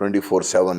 24/7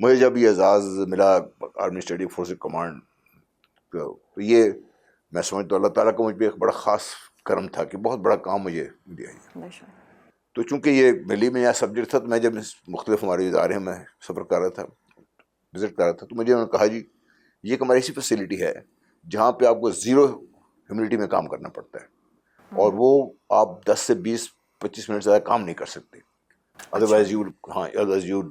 مجھے جب یہ اعزاز ملا آرمی اسٹڈی فورسز کمانڈ تو یہ میں سمجھتا ہوں اللہ تعالیٰ کا مجھ پہ ایک بڑا خاص کرم تھا کہ بہت بڑا کام مجھے دیا یہ. تو چونکہ یہ دہلی میں نیا سبجیکٹ تھا تو میں جب مختلف ہمارے ادارے میں سفر کر رہا تھا وزٹ کر رہا تھا تو مجھے انہوں نے کہا جی یہ ایک ہماری ایسی فیسلٹی ہے جہاں پہ آپ کو زیرو ہیومڈیٹی میں کام کرنا پڑتا ہے اور وہ آپ 10 سے 20-25 منٹ زیادہ کام نہیں کر سکتے. Otherwise you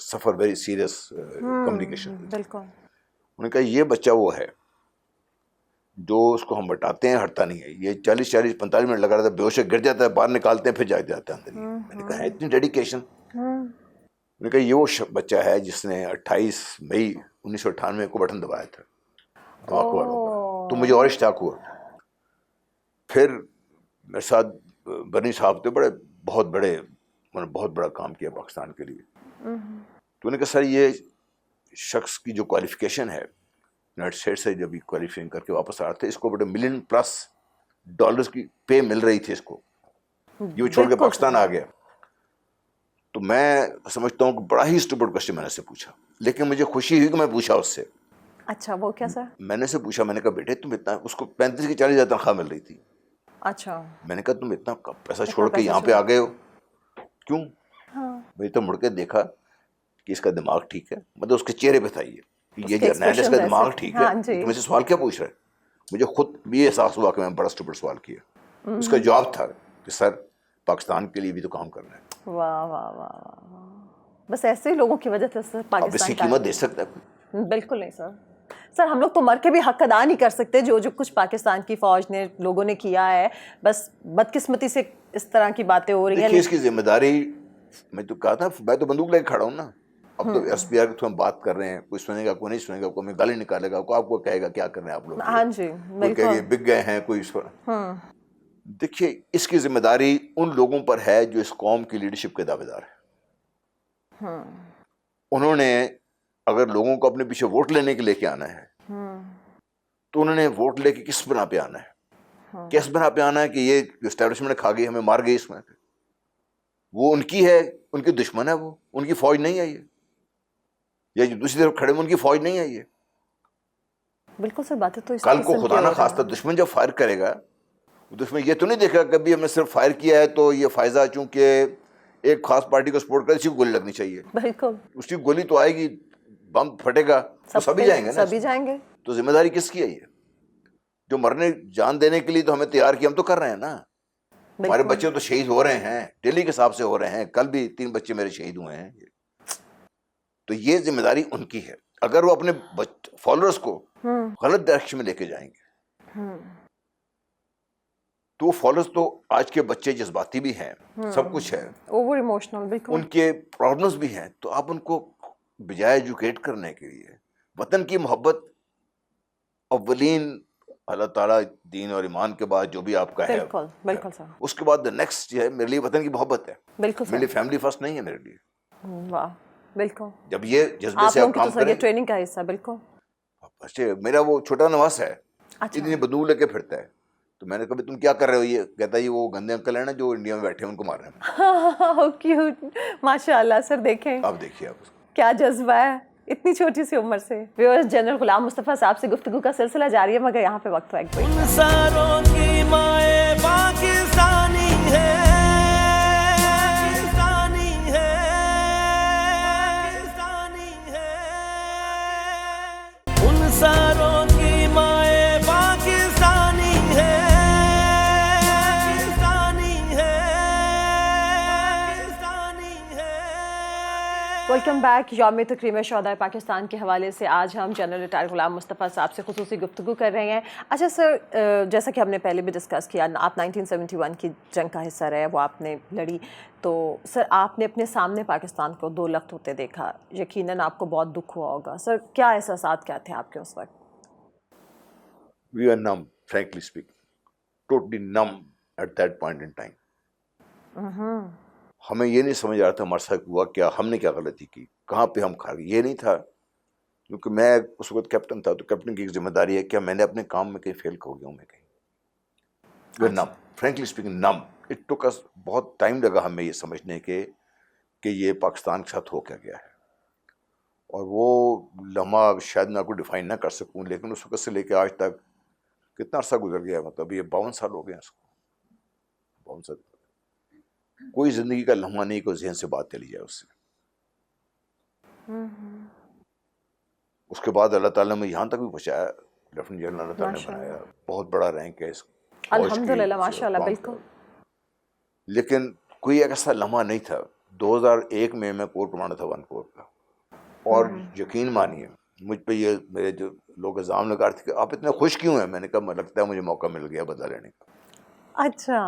suffer very serious communication. بالکل. انہوں نے کہا یہ بچہ وہ ہے جو اس کو ہم بٹاتے ہیں ہٹتا نہیں ہے. یہ 40-45 منٹ لگا رہتا ہے, بے ہوش گر جاتا ہے, باہر نکالتے ہیں پھر جاگ جاتا ہے اندر. میں نے کہا اتنی ڈیڈیکیشن. میں نے کہا یہ وہ بچہ ہے جس نے 28 مئی 1998 کو بٹن دبایا تھا دھماکوں والوں کا. تو مجھے اور اشتیاق ہوا. پھر میرے ساتھ برنی صاحب تھے, بہت بڑے, انہوں نے بہت بڑا کام کیا پاکستان کے لیے. تو انہوں نے کہا سر یہ شخص کی جو کوالیفیکیشن ہے یونائٹڈ اسٹیٹ سے جب کوالیفائنگ کر کے واپس آ رہے تھے, اس کو بڑے $1,000,000+ کی پے مل رہی تھی اس کو, یہ وہ چھوڑ کے پاکستان آ گیا. تو میں سمجھتا ہوں کہ بڑا ہی اسٹوپڈ کوسچن میں نے سے پوچھا, لیکن مجھے خوشی ہوئی کہ میں پوچھا اس سے. اچھا وہ کیا سر؟ میں نے سے پوچھا, میں نے کہا بیٹے تم اتنا, اس کو 35 کی 40 ہزار تنخواہ مل رہی تھی. اچھا. میں نے کہا تم اتنا پیسہ چھوڑ کے یہاں پہ آ گئے ہو کیوں؟ میں تو مڑ کے دیکھا کہ اس کا دماغ ٹھیک ہے, مطلب اس کے چہرے پہ تھا یہ جرنیل اس کا دماغ ٹھیک ہے, تم سے سوال کیا پوچھ رہے. مجھے خود بھی احساس ہوا کہ میں بڑا اسٹوپڈ سوال کیا. اس کا جواب تھا کہ سر پاکستان کے لیے بھی تو کام کرنا ہے. واہ واہ واہ, بس ایسے ہی لوگوں کی وجہ سے اب اس کی قیمت دے سکتا ہے؟ بالکل نہیں سر. سر ہم لوگ تو مر کے بھی حق ادا نہیں کر سکتے جو کچھ پاکستان کی فوج نے لوگوں نے کیا ہے. بس بدقسمتی سے اس طرح کی باتیں ہو رہی ہیں. اس کی ذمہ داری, میں تو کہا تھا میں تو بندوق لے کے کھڑا ہوں نا. اب تو ایس پی آر کی ہم بات کر رہے ہیں, کوئی سنے گا کوئی نہیں سنے گا, کوئی ہمیں گالی نکالے گا, کوئی آپ کو کہے گا کیا کر رہے ہیں آپ لوگ. ہاں جی کوئی کہے گا بک گئے ہیں, کوئی اس پر. دیکھیے اس کی ذمہ داری ان لوگوں پر ہے جو اس قوم کی لیڈرشپ کے دعوے دار ہیں. انہوں نے اگر لوگوں کو اپنے پیچھے ووٹ لینے کے لے کے آنا ہے تو انہوں نے ووٹ لے کے کس بنا پہ آنا ہے, کس بنا پہ آنا ہے کہ یہ جو اسٹیبلشمنٹ کھا گئی ہمیں مار گئی, اس میں وہ ان کی ہے, ان کی دشمن ہے, وہ ان کی فوج نہیں ہے یہ, یا جو دوسری طرف کھڑے ہیں ان کی فوج نہیں ہے یہ. بالکل سر بات ہے. تو کل کو خدا نہ خواستہ دشمن جب فائر کرے گا, دشمن یہ تو نہیں دیکھا کبھی ہم نے صرف فائر کیا ہے تو یہ فائزہ چونکہ ایک خاص پارٹی کو سپورٹ کرے اسی کو گولی لگنی چاہیے. بالکل, اس کی گولی تو آئے گی, بم پھٹے گا تو سبھی جائیں گے نا, سبھی جائیں گے. تو ذمہ داری کس کی ہے یہ؟ جو مرنے جان دینے کے لیے تو ہمیں تیار کیا, ہم تو کر رہے ہیں نا. ہمارے بچے تو شہید ہو رہے ہیں, ڈیلی کے حساب سے ہو رہے ہیں, کل بھی 3 بچے میرے شہید ہوئے ہیں. تو یہ ذمہ داری ان کی ہے. اگر وہ اپنے فالوورز کو غلط ڈائریکشن میں لے کے جائیں گے تو وہ فالوورز تو آج کے بچے جذباتی بھی ہیں, سب کچھ ہے, اوور ایموشنل, ان کے پرابلمز بھی ہیں. تو آپ ان کو بجائے ایجوکیٹ کرنے کے لیے وطن کی محبت اولین اللہ تعالیٰ دین اور ایمان کے بعد جو بھی آپ کا ہے, بالکل سر, اس کے بعد نیکسٹ جو ہے میرے لیے وطن کی محبت ہے. بالکل میری فیملی فرسٹ نہیں ہے میرے لیے. واہ, بالکل. جب یہ جذبے سے آپ کام کریں, یہ ٹریننگ کا حصہ. بالکل. اچھا میرا وہ چھوٹا نواس ہے, اتنی بندوق لے کے پھرتا ہے, تو میں نے کہا تم کیا کر رہے ہو, یہ کہتا ہے یہ وہ گندے انکل ہیں نا جو انڈیا میں بیٹھے ہیں ان کو مار رہے ہیں. کیوٹ, ماشاء اللہ سر. دیکھیں آپ دیکھیے آپ کیا جذبہ ہے اتنی چھوٹی سی عمر سے. ویورز, جنرل غلام مصطفیٰ صاحب سے گفتگو کا سلسلہ جاری ہے, مگر یہاں پہ وقت ہے پاکستانی ہے, ان ساروں کی مائیں پاکستانی ہے, ویلکم بیک. یوم تکریم شہدائے پاکستان کے حوالے سے آج ہم جنرل ریٹائر غلام مصطفیٰ صاحب سے خصوصی گفتگو کر رہے ہیں. اچھا سر, جیسا کہ ہم نے پہلے بھی ڈسکس کیا, آپ 1971 کی جنگ کا حصہ رہے, وہ آپ نے لڑی. تو سر آپ نے اپنے سامنے پاکستان کو 2 لخت ہوتے دیکھا, یقیناً آپ کو بہت دکھ ہوا ہوگا. سر کیا احساسات کیا تھے آپ کے اس وقت؟ We are numb, frankly speaking. Totally numb at that point in time. ہمیں یہ نہیں سمجھ آ رہا تھا ہمارے ساتھ ہوا کیا, ہم نے کیا غلطی کی, کہاں پہ ہم کھا گئے. یہ نہیں تھا کیونکہ میں اس وقت کیپٹن تھا, تو کیپٹن کی ایک ذمہ داری ہے کہ میں نے اپنے کام میں کہیں فیل ہو گیا ہوں میں کہیں. We're numb, frankly speaking numb. It took us بہت ٹائم لگا ہمیں یہ سمجھنے کے کہ یہ پاکستان کے ساتھ ہو کیا گیا ہے. اور وہ لمحہ شاید میں آپ کو ڈیفائن نہ کر سکوں، لیکن اس وقت سے لے کے آج تک کتنا عرصہ گزر گیا، مطلب یہ 52 سال ہو گئے ہیں اس کو، 52 سال، کوئی زندگی کا لمحہ نہیں کوئی ذہن سے بات چلی جائے اس سے۔ اس کے بعد اللہ تعالیٰ نے یہاں تک بھی پہنچایا، لیفٹیننٹ جنرل اللہ تعالیٰ نے بنایا، بہت بڑا رینک ہے اس الحمدللہ، ماشاء اللہ، بالکل۔ لیکن کوئی ایک ایسا لمحہ نہیں تھا۔ 2001 میں کور کمانڈر تھا 1 کور کا، اور یقین مانیے مجھ پہ یہ میرے جو لوگ الزام لگا رہے تھے کہ آپ اتنے خوش کیوں ہیں، میں نے کہا لگتا ہے مجھے موقع مل گیا بدلہ لینے کا۔ اچھا،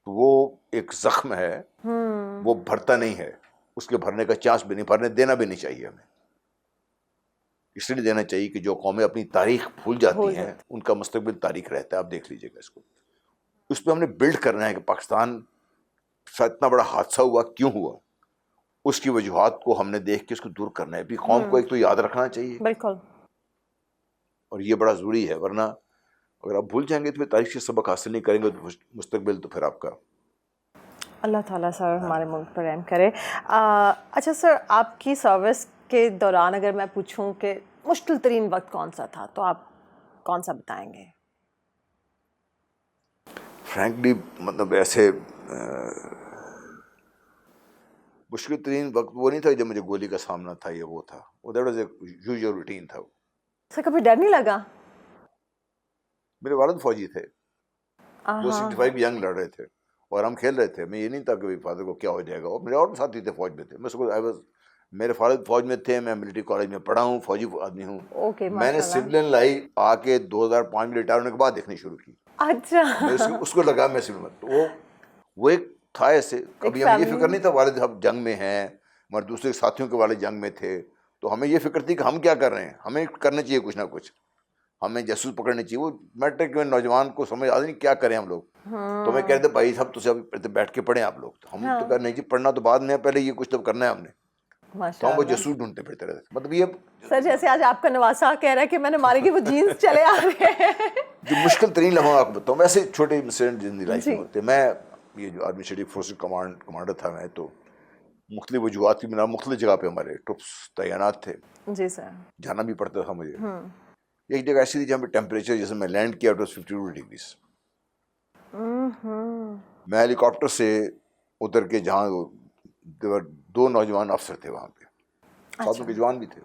وہ ایک زخم ہے، وہ بھرتا نہیں ہے، اس کے بھرنے کا چانس بھی نہیں، بھرنے دینا بھی نہیں چاہیے ہمیں۔ اس لیے دینا چاہیے کہ جو قومیں اپنی تاریخ بھول جاتی ہیں ان کا مستقبل تاریخ رہتا ہے۔ آپ دیکھ لیجیے گا اس کو، اس پہ ہم نے بلڈ کرنا ہے کہ پاکستان سے اتنا بڑا حادثہ ہوا کیوں ہوا، اس کی وجوہات کو ہم نے دیکھ کے اس کو دور کرنا ہے۔ بھی قوم کو ایک تو یاد رکھنا چاہیے، بالکل، اور یہ بڑا ضروری ہے، ورنہ اگر آپ بھول جائیں گے تو پھر تاریخ سے سبق حاصل نہیں کریں گے تو مستقبل تو پھر آپ کا۔ اللہ تعالیٰ سر ہمارے ملک پر رحم کرے۔ اچھا سر، آپ کی سروس کے دوران اگر میں پوچھوں کہ مشکل ترین وقت کون سا تھا تو آپ کون سا بتائیں گے؟ فرینکلی مطلب ایسے مشکل ترین وقت وہ نہیں تھا جب مجھے گولی کا سامنا تھا، یہ وہ تھا، وہ that was a usual routine تھا۔ سر کبھی ڈر نہیں لگا؟ میرے والد فوجی تھے، وہ 65 ینگ لڑ رہے تھے اور ہم کھیل رہے تھے۔ میں یہ نہیں تھا کہ فادر کو کیا ہو جائے گا، اور میرے اور ساتھی تھے فوج میں تھے، میں میرے والد فوج میں تھے، میں ملٹری کالج میں پڑھا ہوں، فوجی آدمی ہوں۔ میں نے سولین لائی آ کے 2005 میں ریٹائر ہونے کے بعد دیکھنی شروع کی۔ اچھا، اس کو لگا میں سول میں، تو وہ ایک تھا ایسے، کبھی ہمیں یہ فکر نہیں تھا والد صاحب جنگ میں ہیں، مگر دوسرے ساتھیوں کے والد جنگ میں تھے، تو ہمیں یہ فکر تھی کہ ہم کیا کر رہے ہیں، ہمیں کرنا چاہیے کچھ نہ کچھ، ہمیں جاسوس پکڑنی چاہیے۔ وہ میٹرک میں نوجوان کو سمجھ آتی نہیں کیا کریں ہم لوگ، تو میں کہتے بھائی صاحب تو بیٹھ کے پڑھیں آپ لوگ، تو ہم تو کہا نہیں جی پڑھنا تو بعد میں، پہلے یہ کچھ تو کرنا ہے ہم نے، تو ہم وہ جاسوس ڈھونڈتے پھرتے رہتے۔ مطلب یہ سر جیسے آج آپ کا نواسا کہہ رہا ہے کہ میں نے مارے کہ وہ جینز چلے آ رہے ہیں۔ جو مشکل ترین لمحہ آپ بتاؤں، ویسے چھوٹے انسیڈنٹ زندگی لائف میں ہوتے ہیں۔ میں یہ جو آرمی اسٹریٹجک فورسز کمانڈر تھا میں، تو مختلف وجوہات کی بنا مختلف جگہ پہ ہمارے ٹروپس تعینات تھے، جی سر، جانا بھی پڑتا تھا مجھے۔ ایک جگہ ایسی تھی جہاں پہ ٹیمپریچر جیسے میں لینڈ کیا 52 ڈگریز، میں ہیلی کاپٹر سے اتر کے جہاں 2 نوجوان افسر تھے وہاں پہ، ساتھ کے جوان بھی تھے،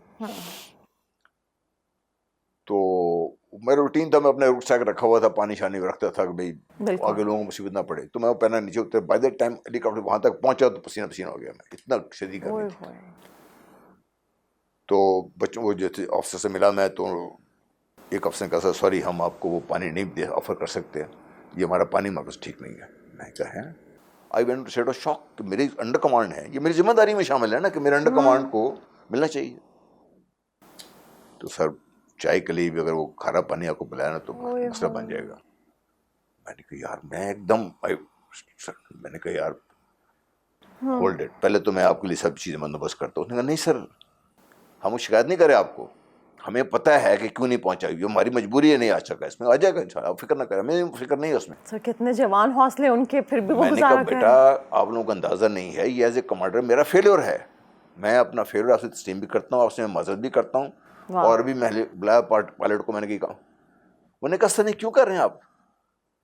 تو میرا روٹین تھا، میں اپنے روک سیک رکھا ہوا تھا، پانی شانی رکھتا تھا کہ بھائی آگے لوگوں کو مصیبت نہ پڑے، تو میں وہ پہنا نیچے Uttar, by that time Halley copter وہاں تک پہنچا تو پسینہ پسینہ ہو گیا، میں اتنا شدید گرمی تھی۔ تو بچوں وہ جو تھے آفسر سے ملا میں، تو ایک افسر نے کہا سوری ہم آپ کو وہ پانی نہیں آفر کر سکتے، یہ ہمارا پانی ہمارے پاس ٹھیک نہیں ہے۔ میں کہا ہے، I went to set of shock کہ میری انڈر کمانڈ ہے، یہ میری ذمہ داری میں شامل ہے نا کہ میرے انڈر کمانڈ کو ملنا چاہیے۔ تو سر چائے کے لیے بھی اگر وہ کھارا پانی آپ کو پلایا نا تو مسئلہ بن جائے گا۔ میں نے کہا یار میں ایک دم میں نے کہا یار ہولڈ اٹ، پہلے تو میں آپ کے لیے سب چیزیں بندوبست کرتا ہوں۔ اس نے کہا نہیں سر ہم شکایت نہیں کریں آپ کو، ہمیں پتہ ہے کہ کیوں نہیں پہنچا، یہ ہماری مجبوری ہے نہیں آ سکا، اس میں آ جائے گا انشاءاللہ، آپ فکر نہ کریں، ہمیں فکر نہیں ہے اس میں۔ سر کتنے جوان حوصلے ان کے، پھر بھی وہ میں نے کہا بیٹا آپ لوگوں کو اندازہ نہیں ہے، یہ ایز اے کمانڈر میرا فیلور ہے، میں اپنا فیلور آپ سے تسلیم بھی کرتا ہوں، آپ سے میں معذرت بھی کرتا ہوں، اور بھی میں بلایا پائلٹ کو، میں نے کہا انہوں نے کہا سر نہیں کیوں کر رہے ہیں آپ،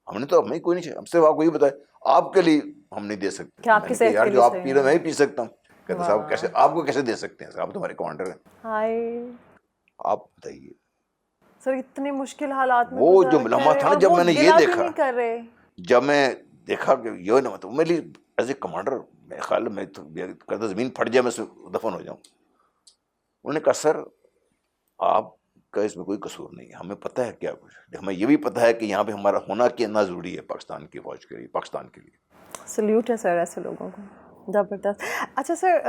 ہم نے تو ہمیں کوئی نہیں چاہیے، ہم سے آپ کو یہ بتائے آپ کے لیے ہم نہیں دے سکتے۔ یار جو آپ پی رہے میں ہی پی سکتا ہوں۔ کہتے صاحب کیسے آپ کو کیسے دے سکتے ہیں، آپ تو ہمارے کمانڈر ہیں، آپ بتائیے۔ سر اتنے مشکل حالات میں وہ جو لمحہ تھا نا جب میں نے یہ دیکھا، جب میں دیکھا کہ یہ نہ مطلب میرے لیے ایز اے کمانڈر میرے خیال میں تو کرتا زمین پھٹ جائے میں دفن ہو جاؤں۔ انہوں نے کہا سر آپ کا اس میں کوئی قصور نہیں ہے، ہمیں پتہ ہے کیا کچھ، ہمیں یہ بھی پتہ ہے کہ یہاں پہ ہمارا ہونا کتنا ضروری ہے پاکستان کی فوج کے لیے، پاکستان کے لیے۔ سلیوٹ ہے سر ایسے لوگوں کو، زبردست۔ اچھا سر،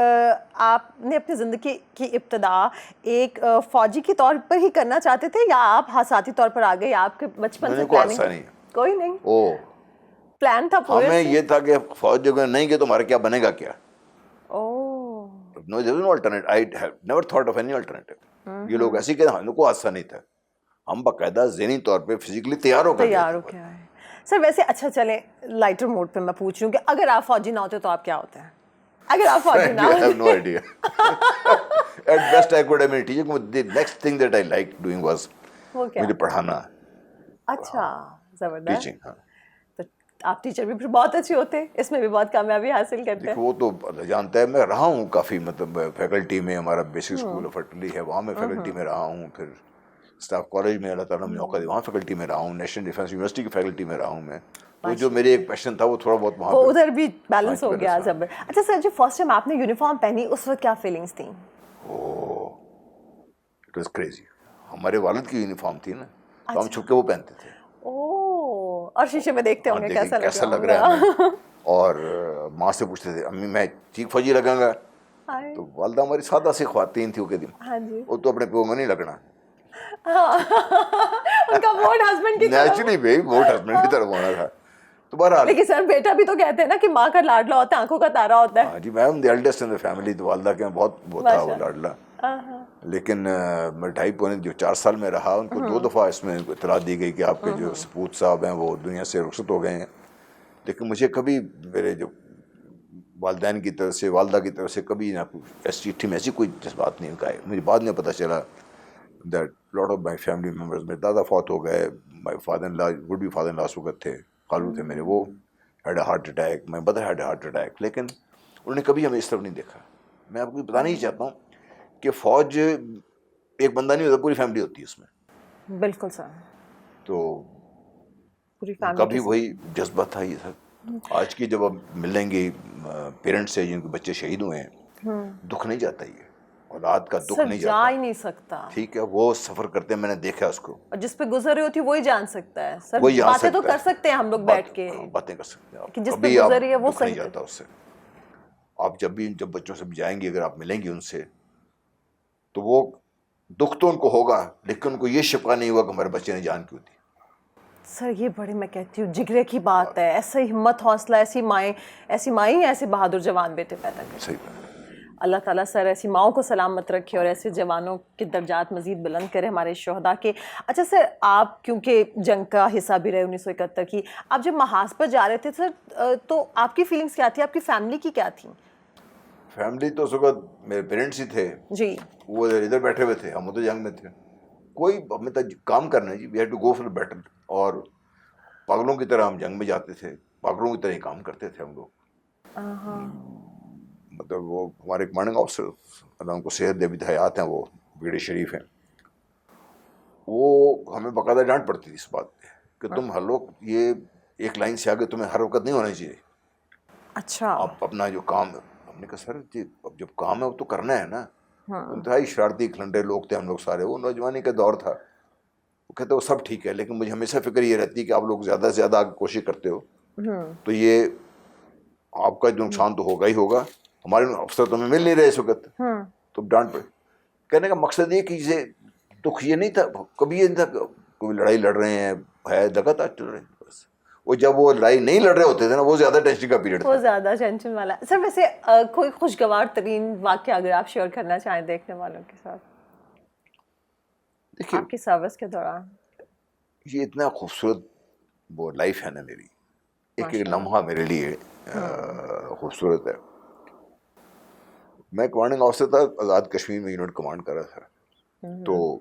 آپ نے اپنی زندگی کی ابتدا ایک فوجی کے طور پر ہی کرنا چاہتے تھے یا آپ حساتی طور پر آ گئے، آپ کے بچپن سے پلاننگ؟ کوئی نہیں، پلان تھا پورے؟ ہمیں یہ تھا کہ فوج جو نہیں گئے تو ہمارا کیا بنے گا کیا۔ No, there was no alternate. I have never thought of any alternative. یہ لوگ ایسے کہ ہم لوگ کو حادثہ نہیں تھا، ہم باقاعدہ ذہنی طور پہ فزیکلی تیار ہو گئے سر۔ ویسے اچھا چلیں لائٹر موڈ پہ میں پوچھ رہی ہوں کہ اگر آپ فوجی نہ ہوتے تو آپ کیا ہوتے ہیں؟ اگر آپ فوجی نہ I have no idea. At best I could have been teaching. The next thing that I liked doing was وہ کیا؟ مجھے پڑھانا, اچھا, زبردست. ٹیچنگ. ہاں تو آپ ٹیچر بھی پھر بہت اچھے ہوتے, اس میں بھی بہت کامیابی حاصل کرتے ہیں. وہ تو اللہ جانتا ہے. میں رہا ہوں کافی, مطلب فیکلٹی میں, ہمارا بیسک اسکول آف اٹلی ہے وہاں میں فیکلٹی میں رہا ہوں, پھر اسٹاف کالج میں اللہ تعالیٰ نے موقع دیا وہاں فیکلٹی میں رہا ہوں, نیشنل ڈیفینس یونیورسٹی کی فیکلٹی میں رہا ہوں میں. تو جو میرے ایک پیشن تھا وہ تھوڑا بہت وہاں وہ ادھر بھی بیلنس ہو گیا. زبر. اچھا سر, جو فرسٹ ٹائم آپ نے یونیفارم پہنی اس وقت کیا فیلنگس تھیں؟ It was crazy. ہمارے والد کی یونیفارم تھی نا, تو ہم چھپ کے وہ پہنتے تھے. اوہ, اور شیشے میں دیکھتے ہوں گے کیسا لگ رہا ہے ہمیں. اور ماں سے پوچھتے تھے امی میں ٹھیک فوجی لگاں گا؟ تو والدہ ہماری سادہ سی خواتین تھی وہ کے دن, وہ تو اپنے پیو میں نہیں لگنا, ان کا ووٹ ہسبینڈ کی طرف, نیچرلی بھائی ووٹ ہسبینڈ کی طرف ہونا تھا. تو بہرحال لیکن سر بیٹا بھی تو کہتے ہیں نا کہ ماں کا لاڈلا ہوتا ہے, آنکھوں کا تارا ہوتا ہے. ہاں جی, میں the eldest in the family, تو والدہ کے بہت تھا وہ لاڈلا. لیکن میں 4 سال میں رہا, ان کو 2 دفعہ اس میں اطلاع دی گئی کہ آپ کے جو سپوت صاحب ہیں وہ دنیا سے رخصت ہو گئے ہیں. لیکن مجھے کبھی میرے جو والدین کی طرف سے, والدہ کی طرف سے کبھی نہ ایس چٹھی میں ایسی کوئی جذبات نہیں کا ہے. مجھے بعد میں پتہ چلا that lot of my family members, میرے دادا فوت ہو گئے, my father in law would be father in law اس وقت تھے, خالو تھے میرے, وہ had a heart attack, my mother had a heart attack. لیکن انہوں نے کبھی ہمیں اس طرف نہیں دیکھا. میں آپ کو بتانا ہی چاہتا ہوں کہ فوج ایک بندہ نہیں ہوتا, پوری فیملی ہوتی ہے اس میں. بالکل سر, تو پوری کبھی وہی جذبہ تھا یہ سب. آج کی جب اب ملیں گے پیرنٹس سے جن کے بچے شہید ہوئے ہیں, دکھ نہیں جاتا, یہ اولاد کا دکھ نہیں جاتا, جا ہی نہیں سکتا. ٹھیک ہے, وہ سفر کرتے ہیں, میں نے دیکھا اس کو, اور جس پہ گزر رہی ہوتی ہے وہی جان سکتا ہے. سر وہی باتیں تو کر سکتے ہیں ہم لوگ بیٹھ کے, باتیں کر سکتے ہیں, کہ جس پہ کبھی آپ گزر رہی ہے وہ دکھ نہیں صحیح جاتا اس سے. آپ جب بچوں سے جائیں گے, اگر آپ ملیں گے ان سے, تو وہ دکھ تو ان کو ہوگا, لیکن ان کو یہ شفقہ نہیں ہوا کہ ہمارے بچے نے جان کیوں دی. سر یہ بڑی, میں کہتی ہوں جگرے کی بات ہے. ایسا ہمت حوصلہ, ایسی مائیں ایسے بہادر جوان بیٹے پیدا کریں. صحیح بات. اللہ تعالیٰ سر ایسی ماؤں کو سلامت رکھے اور ایسے جوانوں کے درجات مزید بلند کرے, ہمارے شہداء کے. اچھا سر, آپ کیونکہ جنگ کا حصہ بھی رہے 1971 کی, آپ جب محاذ پر جا رہے تھے سر, تو آپ کی فیلنگس کیا تھی, آپ کی فیملی کی کیا تھیں؟ فیملی تو اس وقت میرے پیرنٹس ہی تھے جی, وہ ادھر بیٹھے ہوئے تھے, ہم تو جنگ میں تھے. کوئی ہمیں کام کرنا ہے جی, we had to go for the battle. اور پاگلوں کی طرح ہم جنگ میں جاتے تھے, پاگلوں کی طرح ہی کام کرتے تھے ہم لوگ. مطلب وہ ہمارے کمانڈنگ آفیسر, اللہ ان کو صحت دے, بھی حیات ہیں وہ, بیڑے شریف ہیں, وہ ہمیں باقاعدہ ڈانٹ پڑتی تھی اس بات پہ کہ تم ہر لوگ یہ ایک لائن سے آگے تمہیں ہر وقت نہیں ہونا چاہیے. اچھا, آپ اپنا جو کام ہے, ہم نے کہا سر جی اب جب کام ہے وہ تو کرنا ہے نا. انتہائی شرارتی کھلنڈے لوگ تھے ہم لوگ سارے, وہ نوجوانی کا دور تھا. وہ کہتے وہ سب ٹھیک ہے, لیکن مجھے ہمیشہ فکر یہ رہتی ہے کہ آپ لوگ زیادہ سے زیادہ آگے کوشش کرتے ہو تو یہ آپ کا جو نقصان تو ہوگا ہی ہوگا. ہمارے افسر تو ہمیں مل نہیں رہے اس وقت, تو ڈانٹ پڑے. کہنے کا مقصد یہ کہ یہ دکھ یہ نہیں تھا, کبھی یہ نہیں تھا کوئی لڑائی لڑ رہے ہیں, ہے لگاتار چل رہے ہیں بس. وہ جب وہ لڑائی نہیں لڑ رہے ہوتے تھے نا, وہ زیادہ ٹینشن کا پیریڈ تھا, وہ زیادہ ٹینشن والا. سر ویسے کوئی خوشگوار ترین واقعہ اگر آپ شیئر کرنا چاہیں دیکھنے والوں کے ساتھ آپ کی سروس کے دوران. یہ اتنا خوبصورت وہ لائف ہے نا میری, ایک ایک لمحہ میرے لیے خوبصورت ہے. میں کمانڈنگ آفیسر تھا, آزاد کشمیر میں یونٹ کمانڈ کر رہا تھا. تو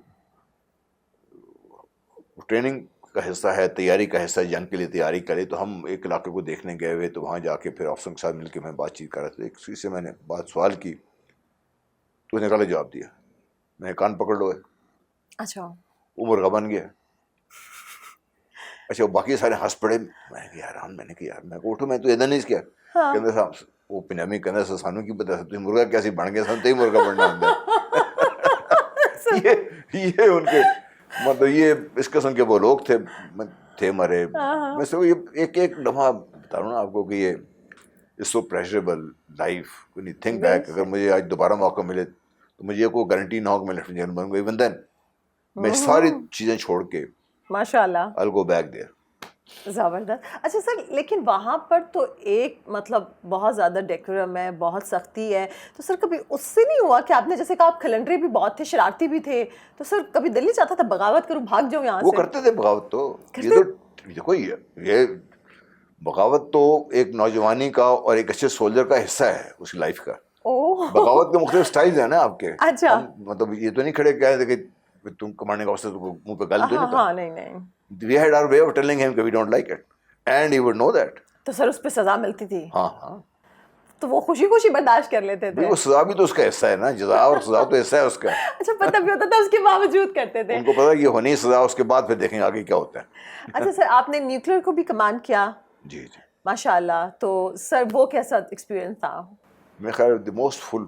ٹریننگ کا حصہ ہے, تیاری کا حصہ, جنگ کے لیے تیاری کرے. تو ہم ایک علاقے کو دیکھنے گئے ہوئے, تو وہاں جا کے پھر افسروں کے ساتھ مل کے میں بات چیت کر رہا تھا. ایک چیز سے میں نے بات سوال کی تو اس نے غلط جواب دیا. میں نے کان پکڑ لو, اچھا وہ مرغا بن گیا. اچھا باقی سارے ہنس پڑے. میں نے کہا یار, میں نے کہا یار, میں کو اٹھو, میں تو ادھر نہیں کیا. کہتے صاحب وہ پنجابی کہنا سا سانو کی پتا تھی مرغا کیسے بن گیا, سانو تو ہی مرغا بننا آتا ہے. یہ ان کے مطلب یہ اس قسم کے وہ لوگ تھے ہمارے. میں سے ایک ایک لمحہ بتا رہا ہوں نا آپ کو کہ یہ از سو پریشریبل لائف. تھنک بیک, اگر مجھے آج دوبارہ موقع ملے تو مجھے کوئی گارنٹی نہ ہو کہ میں لیفٹیننٹ جنرل بنوں گا. ایون دین میں ساری چیزیں چھوڑ کے ماشاء اللہ I'll go back there. زبردست. اچھا سر, لیکن وہاں پر تو ایک مطلب بہت زیادہ ڈیکورم ہے, بہت سختی ہے. تو سر کبھی اس سے نہیں ہوا کہ آپ نے جیسے کہا آپ کھلنڈرے بھی بہت تھے, شرارتی بھی تھے, تو سر کبھی دل نہیں چاہتا تھا بغاوت کروں, بھاگ جاؤں یہاں سے؟ وہ کرتے تھے بغاوت. تو یہ تو دیکھو یہ بغاوت تو ایک نوجوانی کا اور ایک اچھے سولجر کا حصہ ہے اس کی لائف کا. اوہ بغاوت کے مختلف سٹائلز ہیں نا آپ کے. اچھا. ہم مطلب یہ تو نہیں کھڑے کہہ رہے کہ تم کمانڈنگ آفیسر کو منہ پہ گالی تو نہیں ہاں نہیں نہیں. We had our way of telling him that we don't like it and he would know that. تو سر اس پہ سزا ملتی تھی؟ ہاں ہاں. تو وہ خوشی خوشی برداشت کر لیتے تھے؟ وہ سزا بھی تو اس کا حصہ ہے نا, جزا اور سزا تو حصہ ہے اس کا. اچھا پتہ بھی ہوتا تھا اس کے باوجود کرتے تھے؟ ان کو پتا کہ یہ ہونی سزا, اس کے بعد پھر دیکھیں آگے کیا ہوتا ہے. اچھا سر آپ نے نیوکلیر کو بھی کمانڈ کیا؟ جی جی ماشاء اللہ. تو سر وہ کیسا ایکسپیرئنس تھا؟ میں خیال دی موسٹ فل,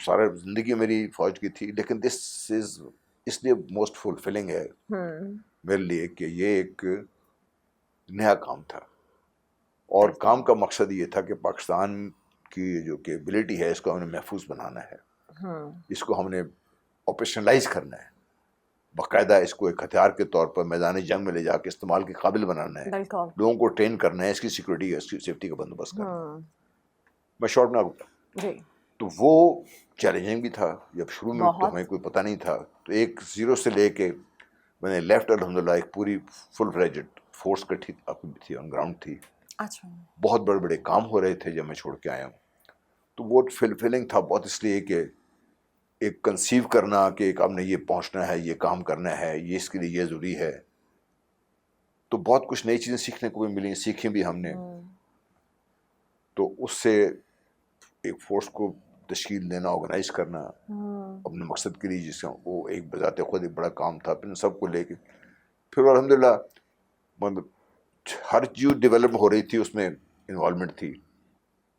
سارا زندگی میری فوج کی تھی, لیکن دس از اس لیے موسٹ فلفلنگ ہے میرے لیے کہ یہ ایک نیا کام تھا, اور کام کا مقصد یہ تھا کہ پاکستان کی جو کیپبلٹی ہے اس کو ہم نے محفوظ بنانا ہے, اس کو ہم نے آپریشنلائز کرنا ہے, باقاعدہ اس کو ایک ہتھیار کے طور پر میدان جنگ میں لے جا کے استعمال کے قابل بنانا ہے, لوگوں کو ٹرین کرنا ہے, اس کی سیکورٹی اس کی سیفٹی کا بندوبست کرنا ہے. میں شارٹ میں تو وہ چیلنجنگ بھی تھا. جب شروع میں تو ہمیں کوئی پتہ نہیں تھا, تو ایک زیرو سے لے کے میں نے لیفٹ الحمدللہ ایک پوری فل فلیجڈ فورس کٹھی تھی, آن گراؤنڈ تھی. بہت بڑے بڑے کام ہو رہے تھے جب میں چھوڑ کے آیا ہوں. تو وہ فلفلنگ تھا بہت, اس لیے کہ ایک کنسیو کرنا کہ ایک آپ نے یہ پہنچنا ہے, یہ کام کرنا ہے, یہ اس کے لیے یہ ضروری ہے. تو بہت کچھ نئی چیزیں سیکھنے کو بھی ملی, سیکھیں بھی ہم نے. تو اس سے ایک فورس کو تشکیل دینا, آرگنائز کرنا اپنے مقصد کے لیے, جس کا وہ ایک بذات خود ایک بڑا کام تھا. پھر سب کو لے کے پھر الحمدللہ مطلب ہر چیز ڈیولپ ہو رہی تھی, اس میں انوالومنٹ تھی.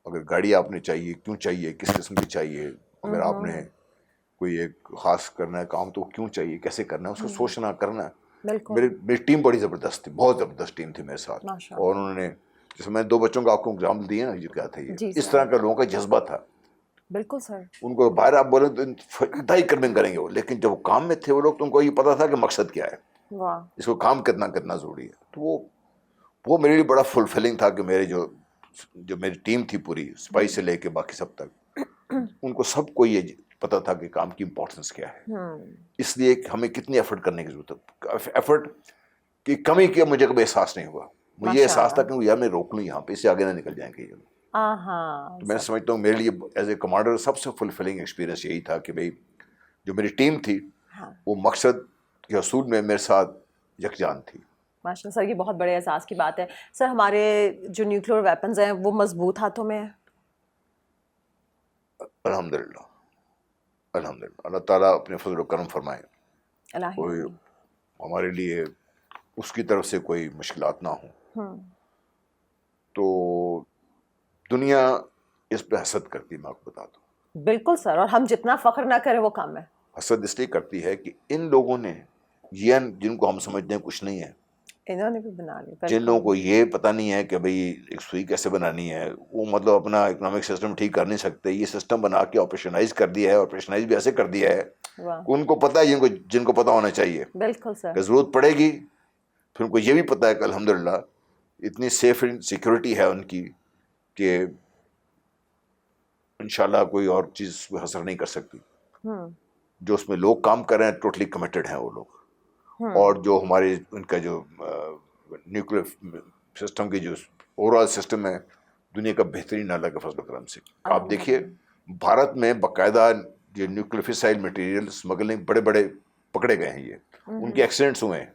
اگر گاڑی آپ نے چاہیے, کیوں چاہیے, کس قسم کی چاہیے, اگر آپ نے کوئی ایک خاص کرنا ہے کام تو کیوں چاہیے, کیسے کرنا ہے, اس کو سوچنا کرنا. میری ٹیم بڑی زبردست تھی, بہت زبردست ٹیم تھی میرے ساتھ, اور انہوں نے جیسے میں 2 بچوں کا آپ کو ایگزامپل دیے نا, یہ کیا تھا, یہ اس طرح کا لوگوں کا جذبہ تھا. بالکل سر. ان کو باہر آپ بولیں تو انتہائی کرمنگ کریں گے وہ, لیکن جب وہ کام میں تھے وہ لوگ, تو ان کو یہ پتا تھا کہ مقصد کیا ہے, اس کو کام کرنا ضروری ہے. تو وہ میرے لیے بڑا فلفلنگ تھا کہ میرے جو میری ٹیم تھی پوری, سپاہی سے لے کے باقی سب تک, ان کو سب کو یہ پتا تھا کہ کام کی امپورٹنس کیا ہے. اس لیے ہمیں کتنی ایفرٹ کرنے کی ضرورت ہے. ایفرٹ کی کمی کیا مجھے کبھی احساس نہیں ہوا. مجھے احساس تھا کہ یار میں روک لوں یہاں پہ, اس سے آگے نہ نکل جائیں گے. تو میں سمجھتا ہوں میرے لیے ایز اے کمانڈر سب سے فلفلنگ ایکسپیرینس یہی تھا کہ بھائی جو میری ٹیم تھی وہ مقصد کے حصول میں میرے ساتھ یکجان تھی. ماشاء اللہ سر, یہ بہت بڑے احساس کی بات ہے. سر ہمارے جو نیوکلیر ویپنز ہیں وہ مضبوط ہاتھوں میں ہیں؟ الحمدللہ الحمدللہ, اللہ تعالیٰ اپنے فضل و کرم فرمائے, کوئی ہمارے لیے اس کی طرف سے کوئی مشکلات نہ ہوں. تو دنیا اس پہ حسد کرتی, میں آپ کو بتا دوں. بالکل سر, اور ہم جتنا فخر نہ کریں وہ کم ہے. حسد اس لیے کرتی ہے کہ ان لوگوں نے یہ, جن کو ہم سمجھتے ہیں کچھ نہیں ہے, انہوں نے بھی بنا لی. جن لوگوں کو یہ پتہ نہیں ہے کہ بھئی ایک سوئی کیسے بنانی ہے, وہ مطلب اپنا اکنامک سسٹم ٹھیک کر نہیں سکتے, یہ سسٹم بنا کے آپریشنائز کر دیا ہے, آپریشنائز بھی ایسے کر دیا ہے کہ ان کو پتہ ہے جن کو پتہ ہونا چاہیے. بالکل سر. کہ ضرورت پڑے گی, پھر ان کو یہ بھی پتہ ہے کہ الحمدللہ اتنی سیف سیکورٹی ہے ان کی کہ انشاءاللہ کوئی اور چیز کوئی اثر نہیں کر سکتی. جو اس میں لوگ کام کر رہے ہیں ٹوٹلی کمیٹڈ ہیں وہ لوگ, اور جو ہمارے ان کا جو نیوکلیر سسٹم کی جو اوور آل سسٹم ہے دنیا کا بہترین, اللہ کے فضل و کرم سے. آپ دیکھیے بھارت میں باقاعدہ یہ نیوکلیر فسائل مٹیریل اسمگلنگ بڑے بڑے پکڑے گئے ہیں, یہ ان کے ایکسیڈنٹس ہوئے ہیں.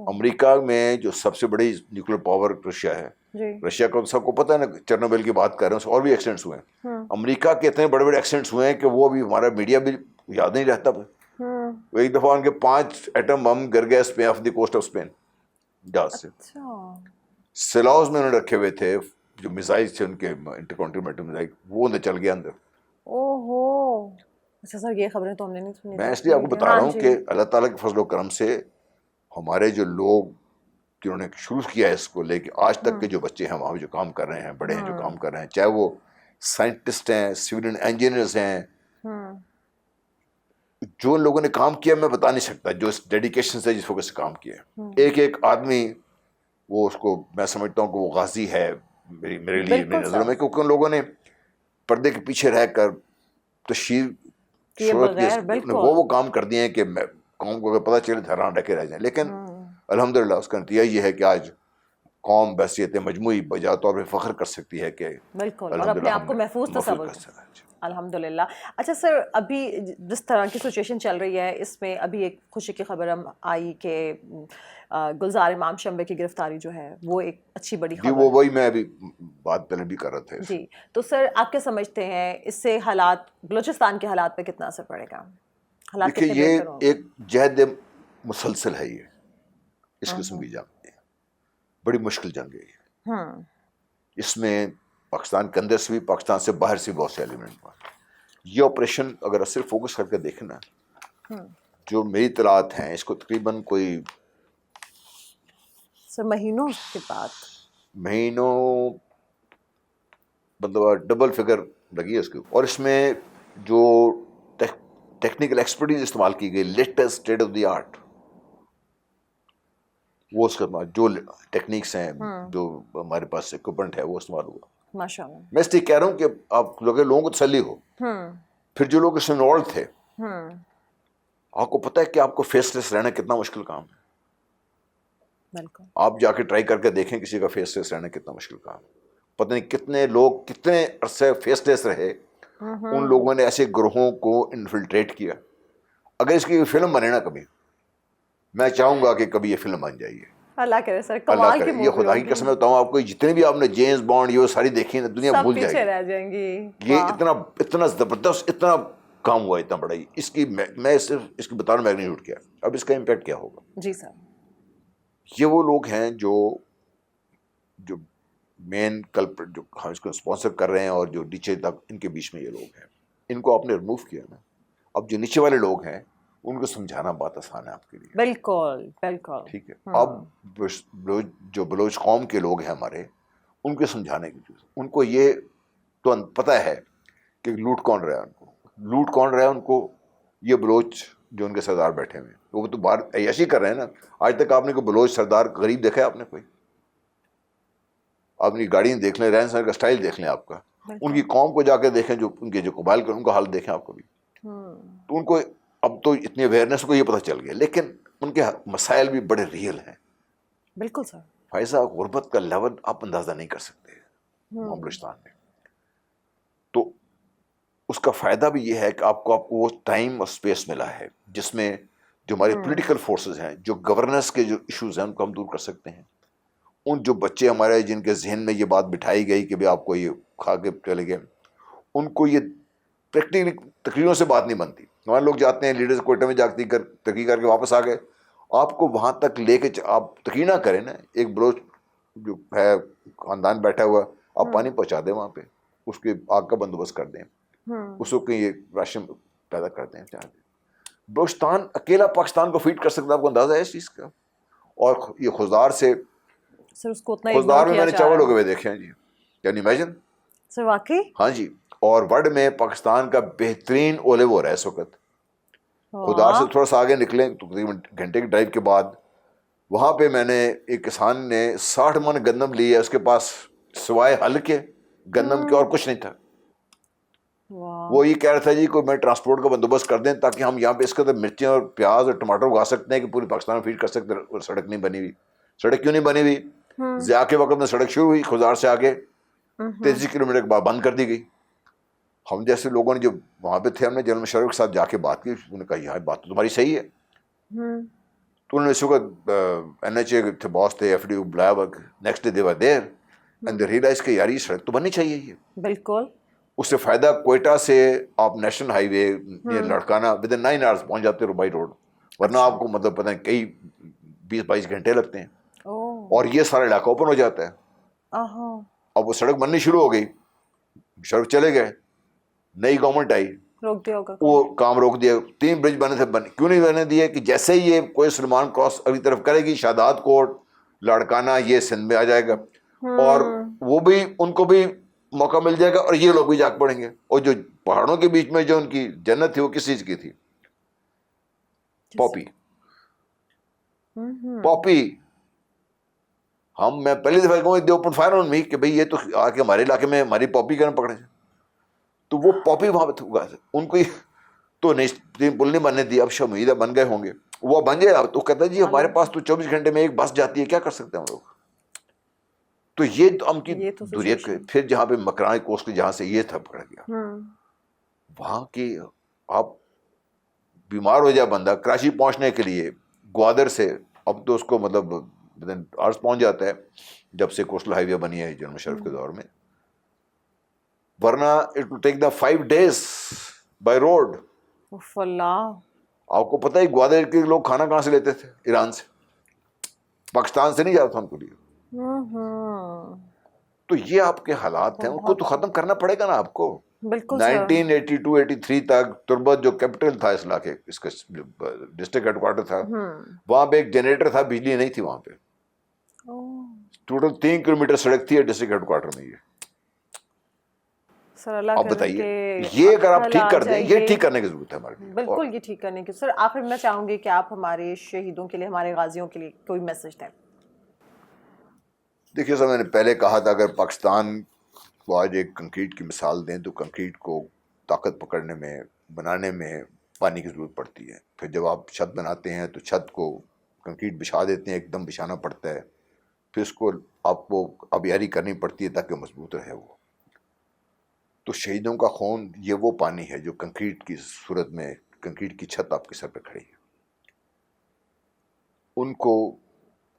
امریکہ میں جو سب سے بڑی نیوکلیر پاور رشیا ہے, رشیا کا سب کو پتہ ہے نا, چرنوبل کی بات کر رہے ہیں, اور بھی ایکسیڈنٹس ہوئے ہیں. امریکہ کے اتنے بڑے بڑے ایکسیڈنٹس ہوئے ہیں کہ وہ ابھی ہمارا میڈیا بھی یاد نہیں رہتا. ایک دفعہ ان کے 5 ایٹم بم گر گئے Spain, off the coast of Spain, جہاز سے. سلاؤز میں انہوں نے رکھے ہوئے تھے جو میزائل تھے ان کے انٹر کانٹیننٹل میزائل, وہ اندر چل گیا اندر. اوہو, اچھا سر یہ خبریں تو ہم نے نہیں سنی. میں اس لیے آپ کو بتا رہا ہوں کہ اللہ تعالیٰ کے فضل و کرم سے ہمارے جو لوگ جنہوں نے شروع کیا ہے اس کو لے کے آج تک کے جو بچے ہیں وہاں جو کام کر رہے ہیں, بڑے ہیں جو کام کر رہے ہیں, چاہے وہ سائنٹسٹ ہیں, سول انجینئرز ہیں, جو لوگوں نے کام کیا میں بتا نہیں سکتا, جو اس ڈیڈیکیشن سے جس فوکس سے کام کیا ہے. ایک ایک آدمی وہ اس کو میں سمجھتا ہوں کہ وہ غازی ہے میرے لیے, میری نظروں میں, کیونکہ ان لوگوں نے پردے کے پیچھے رہ کر تشہیر وہ کام کر دیے ہیں کہ قوم کو اگر پتہ چلے حیران رہ کے رہ جائیں. لیکن الحمدللہ اس کا نتیجہ یہ ہے کہ آج قوم بحیثیت مجموعی بجا طور پہ فخر کر سکتی ہے کہ بالکل، اور اپنے آپ کو محفوظ تصور الحمد للہ. اچھا سر، ابھی جس طرح کی سچویشن چل رہی ہے اس میں ابھی ایک خوشی کی خبر ہم آئی کہ گلزار امام شمبے کی گرفتاری جو ہے وہ ایک اچھی بڑی خبر ہے. وہی میں ابھی بات پہلے بھی کر رہا تھا. جی، تو سر آپ کیا سمجھتے ہیں اس سے حالات بلوچستان کے حالات پہ کتنا اثر پڑے گا؟ حالات دیکھیے یہ ایک جہد مسلسل ہے، یہ اس قسم کی جنگ بڑی مشکل جنگ ہے. اس میں پاکستان کے اندر سے بھی پاکستان سے باہر سے بہت سے ایلیمنٹ ہیں. یہ آپریشن اگر صرف فوکس کر کے دیکھیں نا، جو میری اطلاعات ہیں اس کو تقریباً کوئی مہینوں کے بعد مطلب ڈبل فگر لگی ہے اس کے. اور اس میں جو ٹیکنیکل ایکسپرٹیز استعمال کی گئی، latest state of the art, وہ اس کا جو ٹیکنیکس ہیں، جو ہمارے پاس اکوپمنٹ ہے وہ استعمال ہوا. ماشاءاللہ. میں اس لیے کہہ رہا ہوں کہ آپ لوگوں کو تسلی ہو. پھر جو لوگ اس میں انوالو تھے، آپ کو پتہ ہے کہ آپ کو فیس لیس رہنا کتنا مشکل کام ہے. بالکل، آپ جا کے ٹرائی کر کے دیکھیں کسی کا فیس لیس رہنا کتنا مشکل کام ہے. پتہ نہیں کتنے لوگ کتنے عرصے فیس لیس رہے. ان لوگوں نے ایسے گروہوں کو انفلٹریٹ کیا. اگر اس کی فلم بنے نا کبھی، میں چاہوں گا کہ کبھی یہ فلم بن جائیے. اللہ کرے سر، اللہ کمال کی کرے. مووی یہ خدا کی قسم بتاؤں آپ کو، جتنے بھی آپ نے جیمز بانڈ یہ ساری دیکھی نا، دنیا بھول جائے پیچھے رہ جائیں گی. یہ اتنا زبردست اتنا کام ہوا، اتنا بڑا. اس کی میں صرف اس کی بتا رہا ہوں میگنیٹیوڈ کیا. اب اس کا امپیکٹ کیا ہوگا. جی سر. یہ وہ لوگ ہیں جو مین کلپریٹ، جو ہم اس کو اسپانسر کر رہے ہیں اور جو نیچے تک ان کے بیچ میں یہ لوگ ہیں. ان کو آپ نے ریموو کیا نا. اب جو نیچے والے لوگ ہیں ان کو سمجھانا بہت آسان ہے آپ کے لیے. بالکل بالکل. ٹھیک ہے. اب جو بلوچ قوم کے لوگ ہیں ہمارے، ان کو سمجھانے کی چیز، ان کو یہ تو پتہ ہے کہ لوٹ کون رہا ہے ان کو. یہ بلوچ جو ان کے سردار بیٹھے ہوئے ہیں وہ تو باہر عیاشی کر رہے ہیں نا. آج تک آپ نے کوئی بلوچ سردار غریب دیکھا ہے آپ نے؟ کوئی اپنی گاڑی دیکھ لیں، رہن سہن کا اسٹائل دیکھ لیں آپ کا. ان کی قوم کو جا کے دیکھیں، جو ان کے جو قبائل کے ان کا حال دیکھیں آپ کو بھی. تو ان کو اب تو اتنی اویئرنیس کو یہ پتہ چل گیا، لیکن ان کے مسائل بھی بڑے ریئل ہیں. بالکل سر. فائزہ، غربت کا لیول آپ اندازہ نہیں کر سکتے بلوچستان میں. تو اس کا فائدہ بھی یہ ہے کہ آپ کو وہ ٹائم اور اسپیس ملا ہے جس میں جو ہمارے پولیٹیکل فورسز ہیں، جو گورننس کے جو ایشوز ہیں، ان کو ہم دور کر سکتے ہیں. ان جو بچے ہمارے جن کے ذہن میں یہ بات بٹھائی گئی کہ بھائی آپ کو یہ کھا کے چلے گئے، ان کو یہ پریکٹیکلی تقریروں سے بات نہیں بنتی. ہمارے لوگ جاتے ہیں لیڈرز کوئٹہ میں جاتی تقریر کر کے واپس آ گئے. آپ کو وہاں تک لے کے آپ تقریر نہ کریں نا. ایک بلوچ جو ہے خاندان بیٹھا ہوا، آپ پانی پہنچا دیں وہاں پہ، اس کے آگ کا بندوبست کر دیں، اس کو کہیں یہ راشن پیدا کرتے ہیں. بلوچستان اکیلا پاکستان کو فیڈ کر سکتا ہے. آپ کو اندازہ ہے اس چیز کا؟ اور یہ خضدار سے خضدار میں نے چاول اگے ہوئے دیکھے ہیں جی. یعنی امیجن سر، واقعی. ہاں جی. اور ورلڈ میں پاکستان کا بہترین اولیو ہو رہا ہے اس وقت. خضدار سے تھوڑا سا آگے نکلیں تو تقریباً گھنٹے کی ڈرائیو کے بعد وہاں پہ میں نے ایک کسان نے 60 من گندم لی ہے. اس کے پاس سوائے ہل کے گندم کے اور کچھ نہیں تھا. وہ یہ کہہ رہا تھا جی کوئی میں ٹرانسپورٹ کا بندوبست کر دیں تاکہ ہم یہاں پہ اس کے اندر مرچیں اور پیاز اور ٹماٹر اگا سکتے ہیں کہ پوری پاکستان میں فیڈ کر سکتے ہیں. اور سڑک نہیں بنی ہوئی. سڑک کیوں نہیں بنی ہوئی؟ ضیاء کے وقت میں سڑک شروع ہوئی خضدار سے آگے 33 کلومیٹر کے بعد بند کر دی گئی. ہم جیسے لوگوں نے جو وہاں پہ تھے، ہم نے جنرل مشرف کے ساتھ جا کے بات کی. انہوں نے کہا یہ بات تو تمہاری صحیح ہے. تو انہوں نے اس وقت NHA تھے، باس تھے، FDO بلایا. Next day they were there and they realize کہ یار یہ سڑک تو بننی چاہیے. یہ بالکل. اس سے فائدہ کوئٹہ سے آپ national highway near Larkana with in 9 hours پہنچ جاتے بائی روڈ. ورنہ آپ کو مطلب پتہ ہے کئی 20-22 گھنٹے لگتے ہیں. اور یہ سارا علاقہ اوپن ہو جاتا ہے. اب وہ سڑک بننی شروع ہو گئی، مشرف چلے گئے، نئی گورنمنٹ آئی، روک دیا ہوگا، وہ کام روک دیا. 3 برج بنے تھے، کیوں نہیں بنے دیے؟ کہ جیسے ہی یہ کوئی سلمان کراس اگلی طرف کرے گی، شاداد کوٹ، لاڑکانہ، یہ سندھ میں آ جائے گا. اور وہ بھی ان کو بھی موقع مل جائے گا اور یہ لوگ بھی جاگ پڑیں گے. اور جو پہاڑوں کے بیچ میں جو ان کی جنت تھی وہ کس چیز کی تھی؟ پاپی. پاپی. میں پہلی دفعہ کہوں دے اوپن فائر آن می کہ بھئی یہ تو آ کے ہمارے علاقے میں ہماری پاپی کرنا پکڑے. تو وہ پاپی وہاں پہ اگا تھے. ان کو تو نہیں پل نہیں بننے دی. اب شمیدہ بن گئے ہوں گے، وہ بن جائے. تو کہتا ہے جی ہمارے پاس تو 24 گھنٹے میں ایک بس جاتی ہے، کیا کر سکتے ہیں ہم لوگ؟ تو یہ تو ہم کی یہ تو دوریا situation. پھر جہاں پہ مکران کوسٹ جہاں سے یہ تھا پکڑ گیا وہاں کی آپ بیمار ہو جائے بندہ کراچی پہنچنے کے لیے گوادر سے اب تو اس کو مطلب آرس پہنچ جاتا ہے جب سے کوسٹل ہائی وے بنی ہے جنرل مشرف کے دور میں, ورنہ it will take the 5 days by road. اللہ, آپ کو پتہ ہے گوادر کے لوگ کھانا کہاں سے لیتے تھے؟ ایران سے, پاکستان سے نہیں جاتا تھا ان کو لیے. تو یہ آپ کے حالات ہیں, ان کو تو ختم کرنا پڑے گا نا آپ کو. بالکل 1982-83 تک تربت جو کیپٹل تھا اس علاقے, اس کا ڈسٹرکٹ ہیڈ کوارٹر تھا, وہاں پہ ایک جنریٹر تھا, بجلی نہیں تھی وہاں پہ. ٹوٹل 3 کلومیٹر سڑک تھی ڈسٹرکٹ ہیڈ کوارٹر میں. یہ سر اللہ آپ بتائیے, یہ اگر آپ ٹھیک کر دیں, یہ ٹھیک کرنے کی ضرورت ہے ہمارے لیے. بالکل یہ ٹھیک کرنے کی. سر آخر میں چاہوں گی کہ آپ ہمارے شہیدوں کے لیے, ہمارے غازیوں کے لیے کوئی میسج دیں. دیکھیے سر, میں نے پہلے کہا تھا اگر پاکستان کو آج ایک کنکریٹ کی مثال دیں تو کنکریٹ کو طاقت پکڑنے میں, بنانے میں پانی کی ضرورت پڑتی ہے. پھر جب آپ چھت بناتے ہیں تو چھت کو کنکریٹ بچھا دیتے ہیں, ایک دم بچھانا پڑتا ہے, پھر اس کو آپ کو آبیاری کرنی پڑتی ہے تاکہ مضبوط رہے وہ. تو شہیدوں کا خون یہ وہ پانی ہے جو کنکریٹ کی صورت میں, کنکریٹ کی چھت آپ کے سر پہ کھڑی ہے. ان کو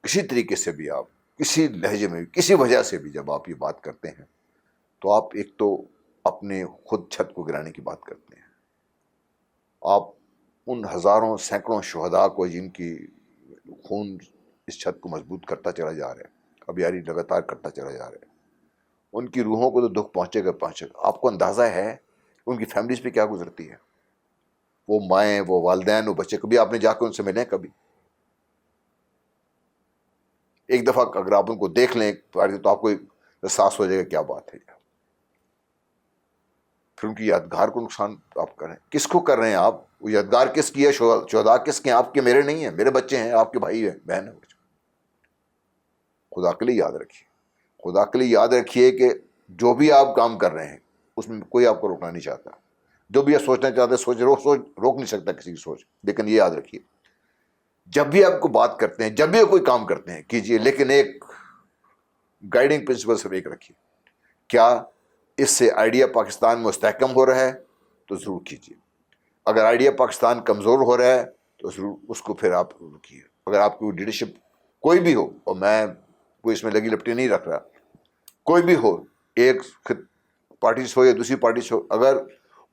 کسی طریقے سے بھی آپ, کسی لہجے میں, کسی وجہ سے بھی جب آپ یہ بات کرتے ہیں تو آپ ایک تو اپنے خود چھت کو گرانے کی بات کرتے ہیں. آپ ان ہزاروں سینکڑوں شہداء کو جن کی خون اس چھت کو مضبوط کرتا چلا جا رہا ہے, آبیاری لگاتار کرتا چلا جا رہا ہے, ان کی روحوں کو تو دکھ پہنچے گا. آپ کو اندازہ ہے ان کی فیملیز پہ کیا گزرتی ہے؟ وہ مائیں, وہ والدین, وہ بچے. کبھی آپ نے جا کے ان سے ملیں؟ کبھی ایک دفعہ اگر آپ ان کو دیکھ لیں تو آپ کو احساس ہو جائے گا کیا بات ہے. پھر ان کی یادگار کو نقصان آپ کریں, کس کو کر رہے ہیں آپ؟ وہ یادگار کس کی ہے؟ شہداء کس کے ہیں؟ آپ کے, میرے نہیں ہیں, میرے بچے ہیں, آپ کے بھائی ہیں, بہن ہیں. خدا کے لیے یاد رکھیے, خدا کے لیے یاد رکھیے کہ جو بھی آپ کام کر رہے ہیں اس میں کوئی آپ کو روکنا نہیں چاہتا. جو بھی آپ سوچنا چاہتے ہیں روک نہیں سکتا کسی کی سوچ. لیکن یہ یاد رکھیے, جب بھی آپ کو بات کرتے ہیں, جب بھی کوئی کام کرتے ہیں, کیجئے, لیکن ایک گائیڈنگ پرنسپل صرف ایک رکھیے, کیا اس سے آئیڈیا پاکستان مستحکم ہو رہا ہے تو ضرور کیجیے. اگر آئیڈیا پاکستان کمزور ہو رہا ہے تو ضرور اس کو پھر آپ رکیے. اگر آپ کی لیڈرشپ کوئی بھی ہو, اور میں کوئی اس میں لگی لپٹی نہیں رکھ رہا, کوئی بھی ہو, ایک پارٹی سے ہو یا دوسری پارٹی سے ہو, اگر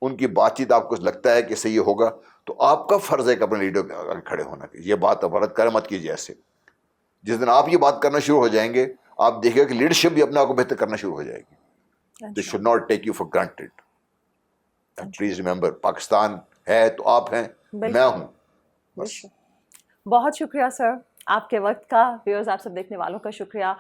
ان کی بات چیت آپ کو لگتا ہے کہ صحیح ہوگا تو آپ کا فرض ہے کہ اپنے لیڈر کے آگے کھڑے ہونا. یہ بات عبارت کر مت کیجیے ایسے. جس دن آپ یہ بات کرنا شروع ہو جائیں گے, آپ دیکھیں کہ لیڈرشپ بھی اپنے آپ کو بہتر کرنا شروع ہو جائے گی. They should not take you for granted. And please remember, Pakistan ہے تو آپ ہیں, میں ہوں. بس. بہت شکریہ سر آپ کے وقت کا. ویورز, آپ سب دیکھنے والوں کا شکریہ.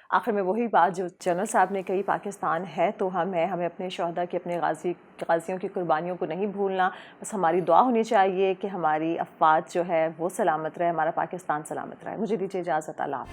آخر میں وہی بات جو جنرل صاحب نے کہی, پاکستان ہے تو ہم ہیں, ہمیں اپنے شہداء کی, اپنے غازیوں کی قربانیوں کو نہیں بھولنا. بس ہماری دعا ہونی چاہیے کہ ہماری افواج جو ہے وہ سلامت رہے, ہمارا پاکستان سلامت رہے. مجھے دیجیے اجازت. اللہ.